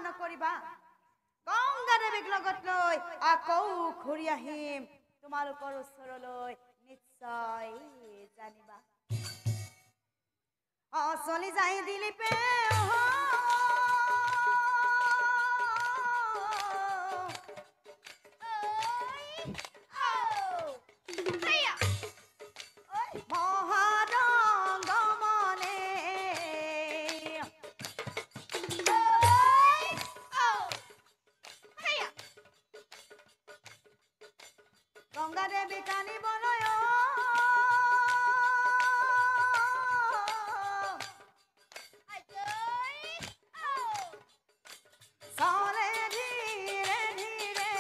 নকৰিবা গংগা দেৱীক লগত লৈ আকৌ ঘূৰি আহিম তোমালোকৰ ওচৰলৈ নিশ্চয় জানিবা চলি যাই দিলীপে গংগা দেৱী কানিবলৈ চলে ধীৰে ধীৰে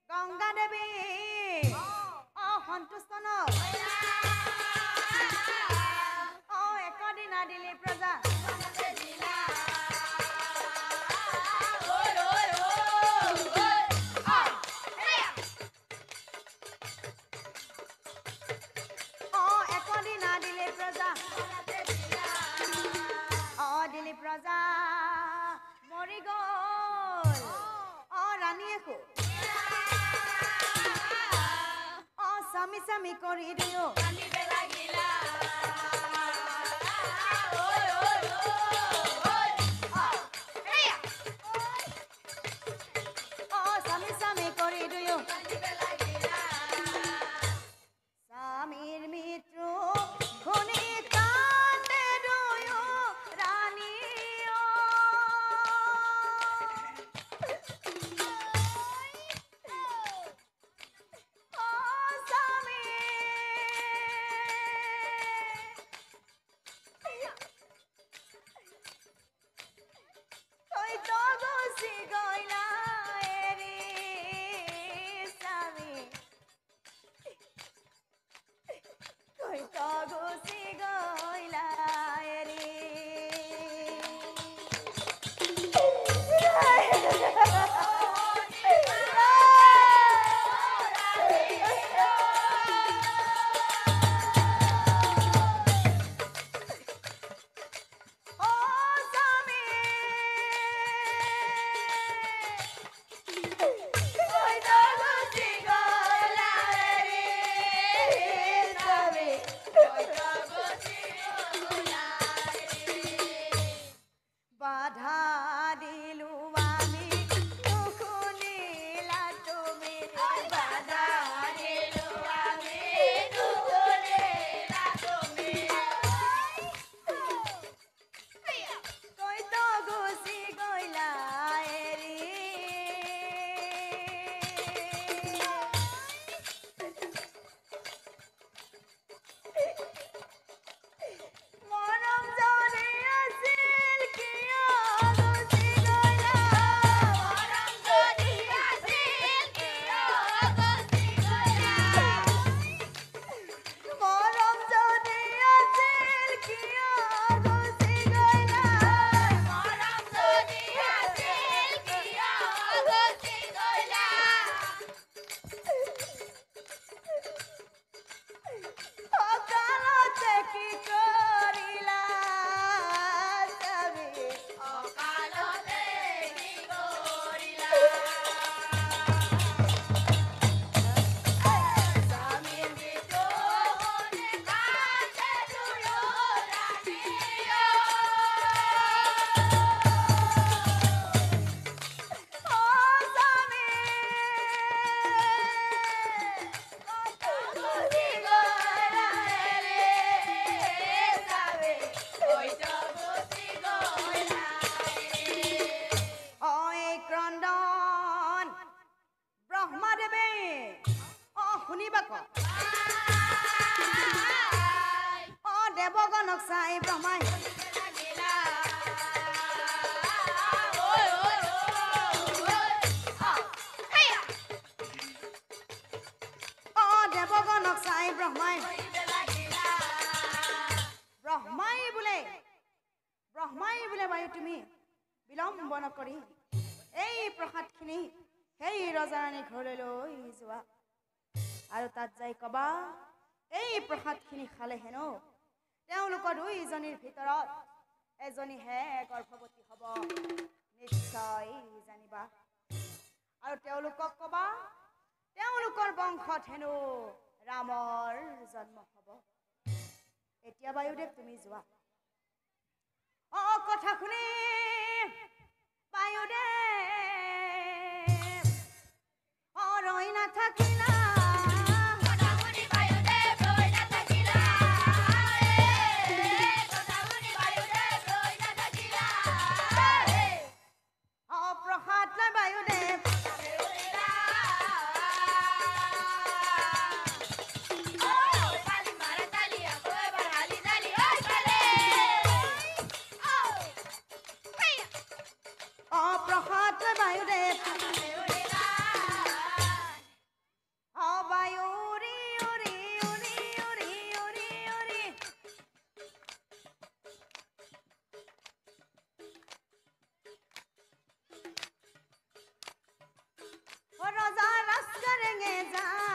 গংগা দেৱী সন্তুষ্ট ন একদিনা দিলি প্ৰজা একদিনা দিলি প্ৰজা দিলি প্ৰজা মৰি গ'ল ৰাণীয়েকো স্বামী স্বামী কৰি দিও স্বামী স্বামী কৰি দিও স্বামীৰ মৃত্যু শুনি কান্দে দুয়ো ৰাণী বিলম্ব নকৰি এই প্ৰসাদখিনি সেই ৰজাৰাণীৰ ঘৰলৈ লৈ যোৱা আৰু তাত যাই কবা এই প্ৰসাদখিনি খালে হেনো তেওঁলোকৰ দুইজনীৰ ভিতৰত এজনীহে গৰ্ভৱতী হ'ব নিশ্চয় জানিবা আৰু তেওঁলোকক কবা তেওঁলোকৰ বংশত হেনো ৰামৰ জন্ম হ'ব এতিয়া বায়ুদেৱ তুমি যোৱা কথা শুনি বায়ুদেৱ ৰৈ নাথাকিলা প্ৰসাদ লৈ বায়ুদেৱ প্ৰসাদ লৈ বায়ুদেৱ বায়ু উৰি উৰি উৰি উৰি উৰি উৰি ৰজা ৰাজকৰেঙে যায়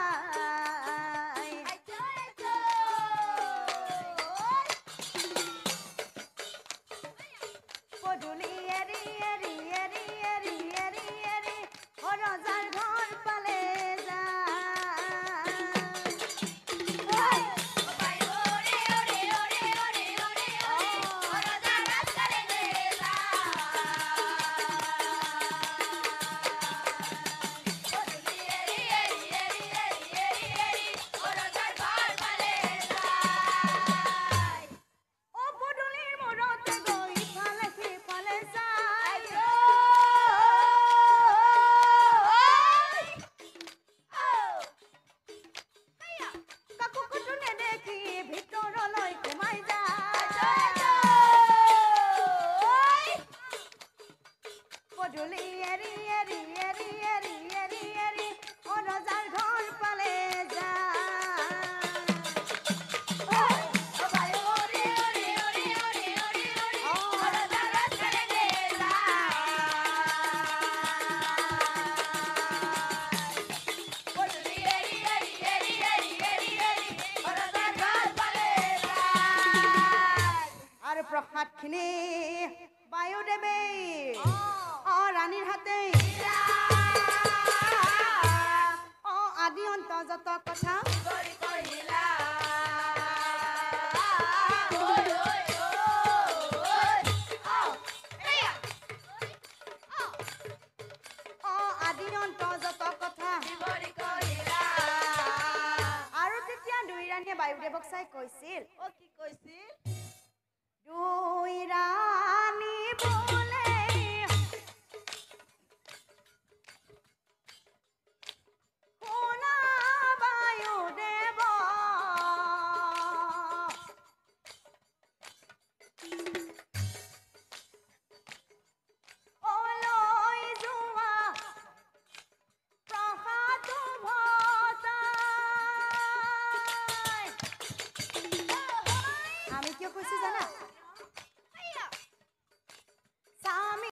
পদূলি এৰি এৰি এৰি এৰি এৰি এৰি ৰজাৰ ঘৰ পালে প্ৰসাদখিনি বায়ুদেৱে ৰাণীৰ হাতে আদি অন্ত যত কথা আদি অন্ত যত কথা আৰু তেতিয়া দুই ৰাণীয়ে বায়ুদেৱক চাই কৈছিল